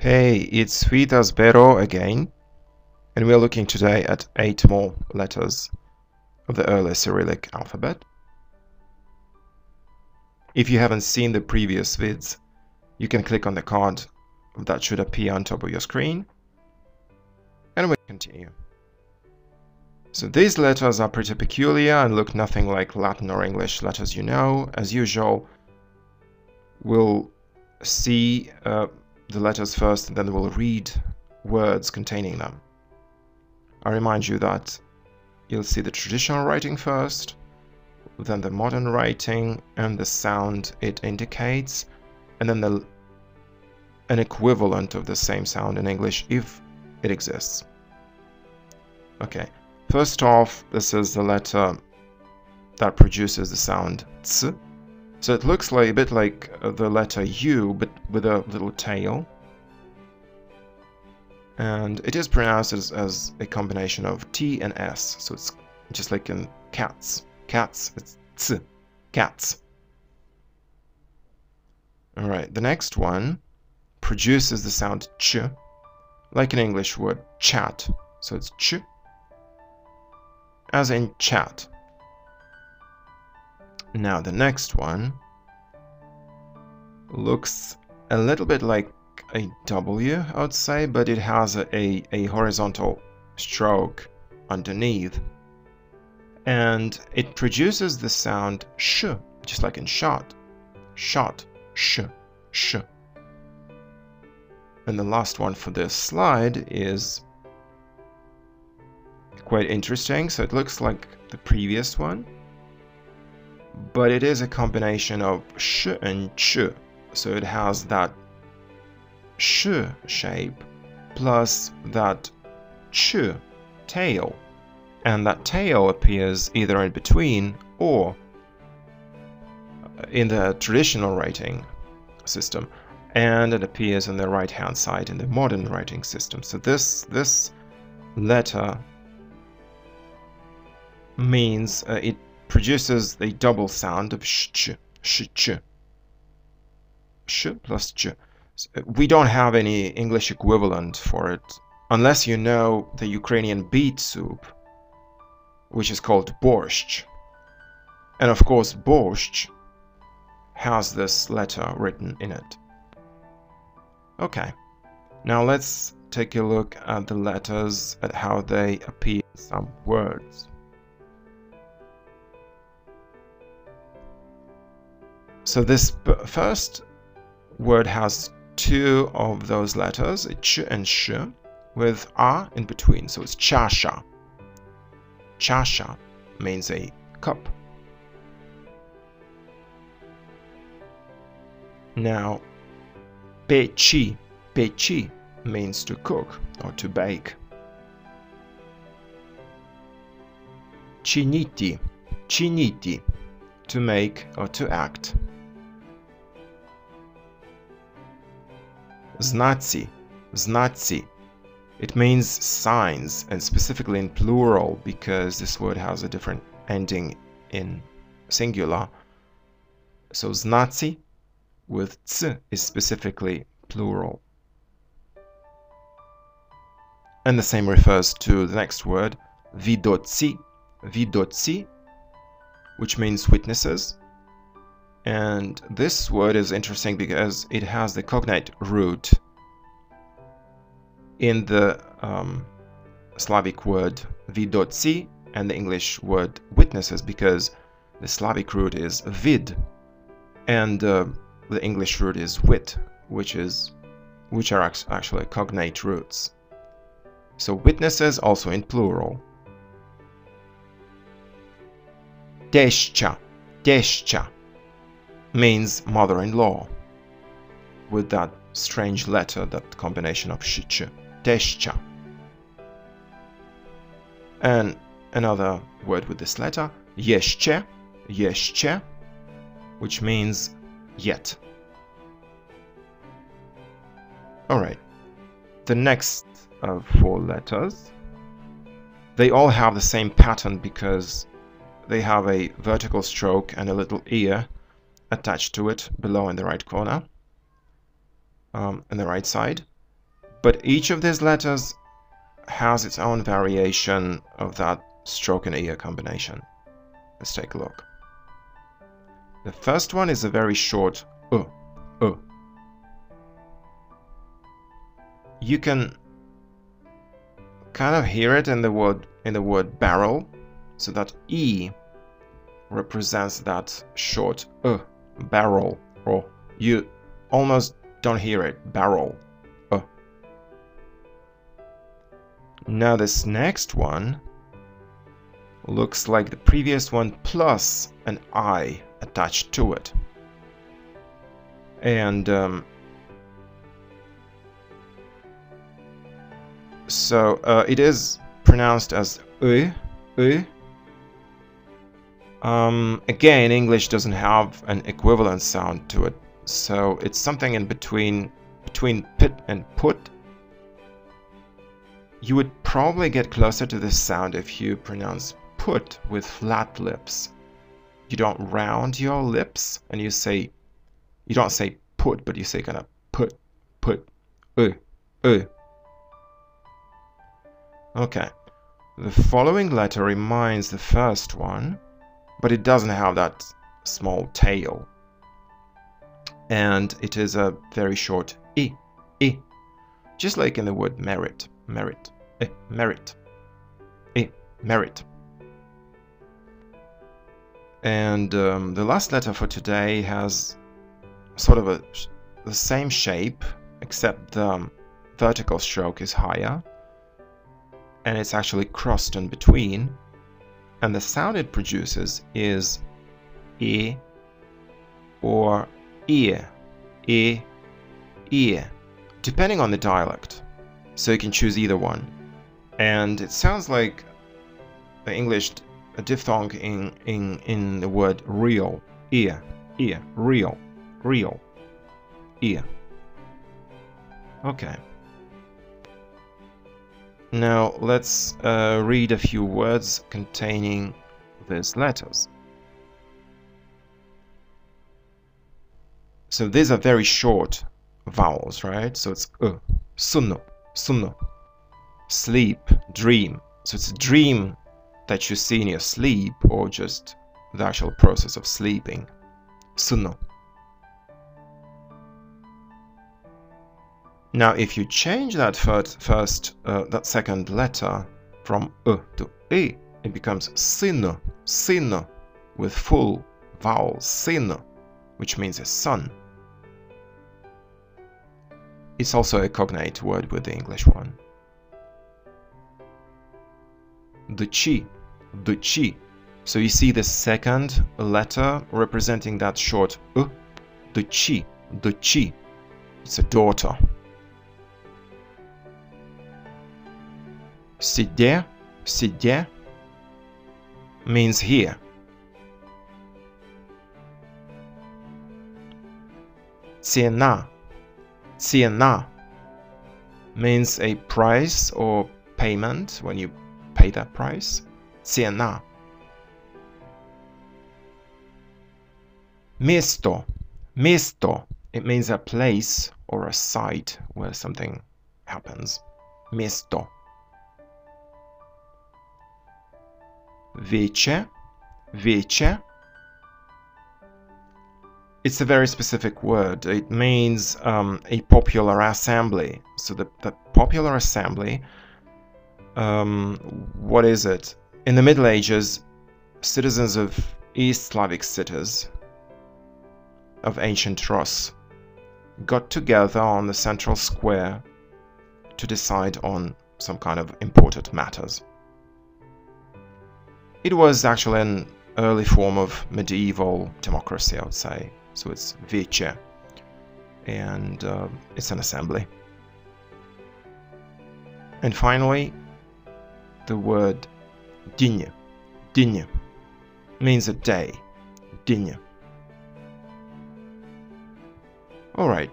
Hey, it's Sweetasbero again, and we're looking today at 8 more letters of the early Cyrillic alphabet. If you haven't seen the previous vids, you can click on the card that should appear on top of your screen, and we continue. So these letters are pretty peculiar and look nothing like Latin or English letters you know. As usual, we'll see the letters first, and then we'll read words containing them. I remind you that you'll see the traditional writing first, then the modern writing and the sound it indicates, and then an equivalent of the same sound in English if it exists. Okay, first off, this is the letter that produces the sound ts. So it looks like a bit like the letter U, but with a little tail. And it is pronounced as a combination of T and S. So it's just like in cats. Cats, it's ts. Cats. Alright, the next one produces the sound ch, like an English word chat. So it's ch, as in chat. Now the next one looks a little bit like a W, I would say, but it has a horizontal stroke underneath. And it produces the sound sh, just like in shot. Shot, sh, sh. And the last one for this slide is quite interesting. So it looks like the previous one, but it is a combination of sh and ch. So it has that sh shape plus that ch tail. And that tail appears either in between or in the traditional writing system. And it appears on the right-hand side in the modern writing system. So this letter means it produces a double sound of sh, ch plus ch. So we don't have any English equivalent for it, unless you know the Ukrainian beet soup, which is called borscht. And of course, borscht has this letter written in it. Okay, now let's take a look at the letters, at how they appear in some words. So this first word has two of those letters, a ch and sh, with a in between, so it's chasha. Chasha means a cup. Now, pechi means to cook or to bake. Chiniti, to make or to act. Znaci, it means signs, and specifically in plural because this word has a different ending in singular. So znaci with ts is specifically plural. And the same refers to the next word, vidoci, which means witnesses. And this word is interesting because it has the cognate root in the Slavic word vidoci and the English word witnesses, because the Slavic root is vid and the English root is wit, which are actually cognate roots. So witnesses also in plural. Teścia means mother-in-law, with that strange letter, that combination of sh, teścia. And another word with this letter, jeszcze, which means yet. Alright, the next four letters, they all have the same pattern because they have a vertical stroke and a little ear attached to it below in the right corner, on the right side. but each of these letters has its own variation of that stroke and ear combination. Let's take a look. The first one is a very short You can kind of hear it in the word barrel, so that E represents that short barrel, or you almost don't hear it, barrel. Now this next one looks like the previous one plus an I attached to it. And so it is pronounced as again, English doesn't have an equivalent sound to it, so it's something in between pit and put. You would probably get closer to this sound if you pronounce put with flat lips. You don't round your lips, and you don't say put, but you say kind of put. Okay, the following letter reminds the first one, but it doesn't have that small tail. And it is a very short I, just like in the word merit, merit. And the last letter for today has sort of the same shape, except the vertical stroke is higher, and it's actually crossed in between, and the sound it produces is E or ear, ear, depending on the dialect. So you can choose either one. And it sounds like the English diphthong in the word real, ear, real, ear. Okay. Now let's read a few words containing these letters. So these are very short vowels, right? So it's sunno, sleep, dream. So it's a dream that you see in your sleep, or just the actual process of sleeping. Sunno. Now, if you change that that second letter from to e, it becomes sinno, with full vowels, sinno, which means a sun. It's also a cognate word with the English one. The chi. So you see the second letter representing that short the chi. It's a daughter. Sидye means here. Цена means a price or payment, when you pay that price. Цена. Место. It means a place or a site where something happens. Место. Вече. It's a very specific word. It means a popular assembly. So the popular assembly, what is it? In the Middle Ages, citizens of East Slavic cities of ancient Rus got together on the central square to decide on some kind of important matters. It was actually an early form of medieval democracy, I would say. So it's Вече, and it's an assembly. And finally, the word dinh means a day. Dinh. Alright,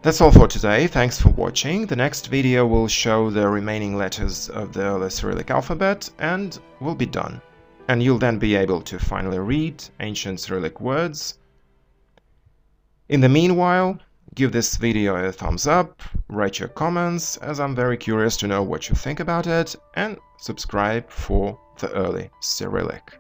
that's all for today. Thanks for watching. The next video will show the remaining letters of the Early Cyrillic alphabet, and we'll be done. And you'll then be able to finally read ancient Cyrillic words. In the meanwhile, Give this video a thumbs up, write your comments, as I'm very curious to know what you think about it, and subscribe for the Early Cyrillic.